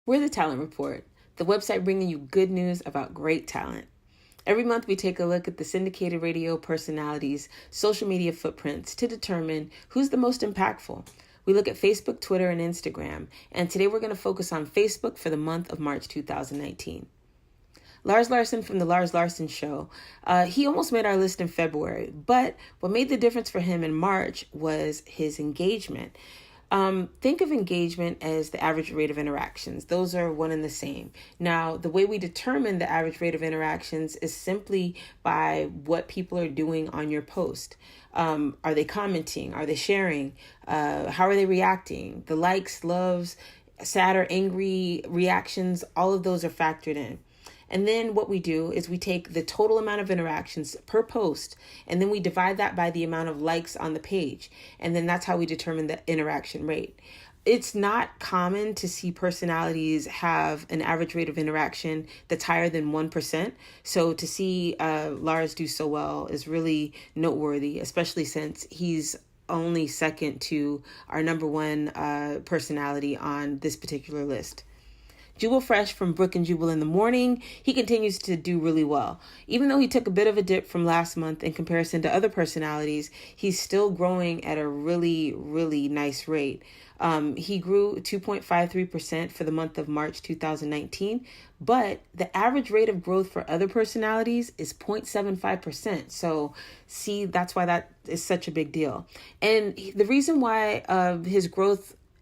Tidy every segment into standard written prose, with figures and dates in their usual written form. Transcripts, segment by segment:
We're the Talent Report, the website bringing you good news about great talent. Every month, we take a look at the syndicated radio personalities' social media footprints to determine who's the most impactful. We look at Facebook, Twitter, and Instagram, and today we're going to focus on Facebook for the month of March 2019. Lars Larson from the Lars Larson Show, he almost made our list in February, but what made the difference for him in March was his engagement. Think of engagement as the average rate of interactions. Those are one and the same. Now, the way we determine the average rate of interactions is simply by what people are doing on your post. Are they commenting? Are they sharing? How are they reacting? The likes, loves, sad or angry reactions, all of those are factored in. And then what we do is we take the total amount of interactions per post, and then we divide that by the amount of likes on the page. And then that's how we determine the interaction rate. It's not common to see personalities have an average rate of interaction that's higher than 1%. So to see Lars do so well is really noteworthy, especially since he's only second to our number one personality on this particular list. Jubal Fresh from Brook and Jubal in the Morning, he continues to do really well. Even though he took a bit of a dip from last month in comparison to other personalities, he's still growing at a really, really nice rate. He grew 2.53% for the month of March 2019, but the average rate of growth for other personalities is 0.75%. So see, that's why that is such a big deal. And the reason why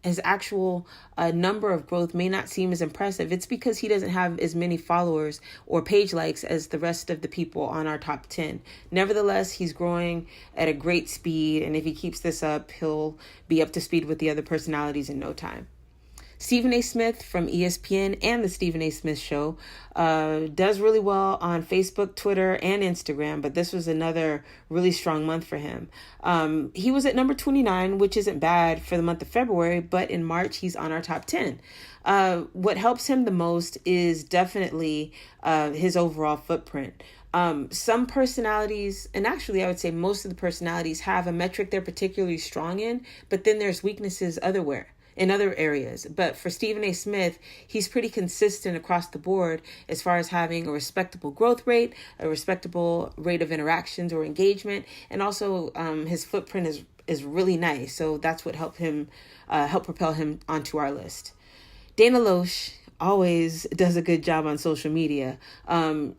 his actual number of growth may not seem as impressive, it's because he doesn't have as many followers or page likes as the rest of the people on our top 10. Nevertheless, he's growing at a great speed, and if he keeps this up, he'll be up to speed with the other personalities in no time. Stephen A. Smith from ESPN and the Stephen A. Smith Show does really well on Facebook, Twitter, and Instagram, but this was another really strong month for him. He was at number 29, which isn't bad for the month of February, but in March, he's on our top 10. What helps him the most is definitely his overall footprint. Some personalities, and actually I would say most of the personalities, have a metric they're particularly strong in, but then there's weaknesses in other areas. But for Stephen A. Smith, he's pretty consistent across the board as far as having a respectable growth rate, a respectable rate of interactions or engagement, and also his footprint is really nice. So that's what helped propel him onto our list. Dana Loesch always does a good job on social media.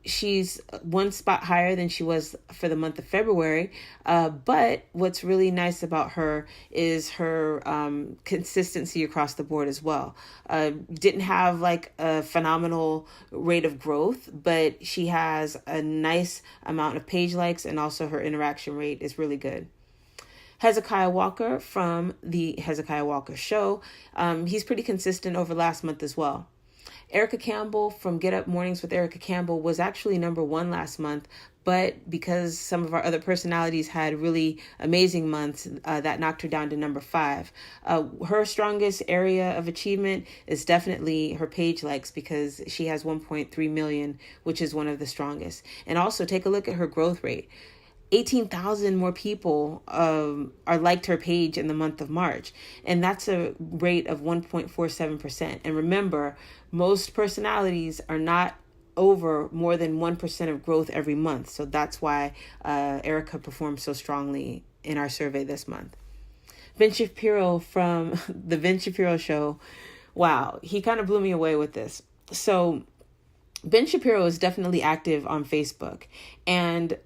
She's one spot higher than she was for the month of February. But what's really nice about her is her consistency across the board as well. Didn't have like a phenomenal rate of growth, but she has a nice amount of page likes, and also her interaction rate is really good. Hezekiah Walker from the Hezekiah Walker Show, he's pretty consistent over last month as well. Erica Campbell from Get Up Mornings with Erica Campbell was actually number one last month, but because some of our other personalities had really amazing months, that knocked her down to number 5. Her strongest area of achievement is definitely her page likes, because she has 1.3 million, which is one of the strongest. And also take a look at her growth rate. 18,000 more people are liked her page in the month of March, and that's a rate of 1.47%. And remember, most personalities are not over more than 1% of growth every month. So that's why Erica performed so strongly in our survey this month. Ben Shapiro from the Ben Shapiro Show. Wow, he kind of blew me away with this. So Ben Shapiro is definitely active on Facebook, and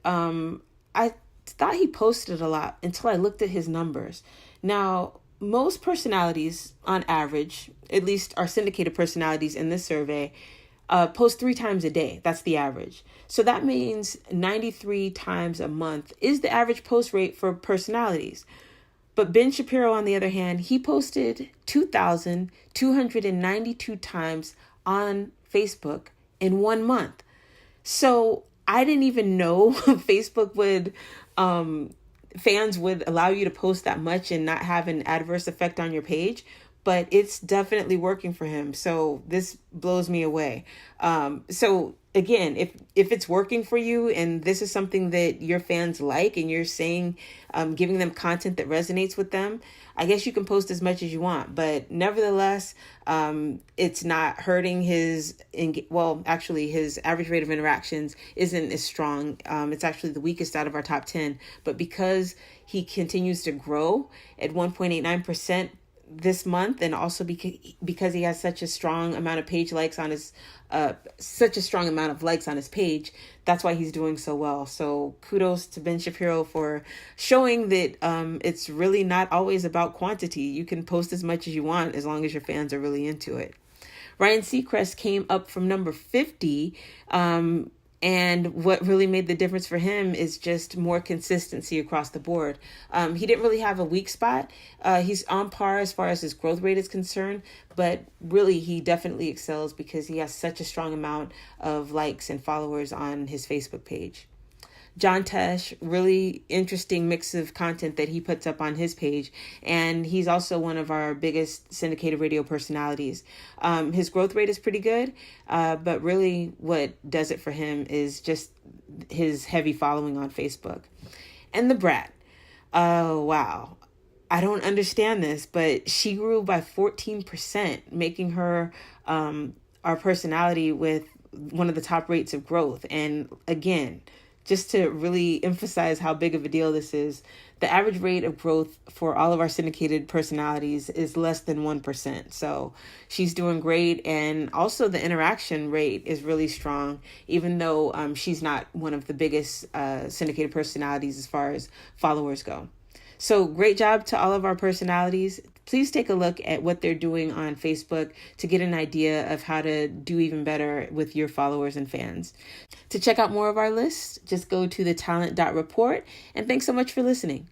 I thought he posted a lot until I looked at his numbers. Now, most personalities on average, at least our syndicated personalities in this survey, post 3 times a day. That's the average. So that means 93 times a month is the average post rate for personalities. But Ben Shapiro, on the other hand, he posted 2,292 times on Facebook in 1 month. So I didn't even know Facebook fans would allow you to post that much and not have an adverse effect on your page, but it's definitely working for him. So this blows me away. So again, if it's working for you and this is something that your fans like and you're saying, giving them content that resonates with them, I guess you can post as much as you want. But nevertheless, it's not hurting actually, his average rate of interactions isn't as strong. It's actually the weakest out of our top 10. But because he continues to grow at 1.89% this month, and also because he has such a strong amount of page likes on his such a strong amount of likes on his page, that's why he's doing so well. So kudos to Ben Shapiro for showing that it's really not always about quantity. You can post as much as you want as long as your fans are really into it. Ryan Seacrest came up from number 50. And what really made the difference for him is just more consistency across the board. He didn't really have a weak spot. He's on par as far as his growth rate is concerned, but really he definitely excels because he has such a strong amount of likes and followers on his Facebook page. John Tesh, really interesting mix of content that he puts up on his page. And he's also one of our biggest syndicated radio personalities. His growth rate is pretty good, but really what does it for him is just his heavy following on Facebook. And the Brat. Oh, wow. I don't understand this, but she grew by 14%, making her our personality with one of the top rates of growth. And again, just to really emphasize how big of a deal this is, the average rate of growth for all of our syndicated personalities is less than 1%. So she's doing great. And also the interaction rate is really strong, even though she's not one of the biggest syndicated personalities as far as followers go. So great job to all of our personalities. Please take a look at what they're doing on Facebook to get an idea of how to do even better with your followers and fans. To check out more of our list, just go to thetalent.report. And thanks so much for listening.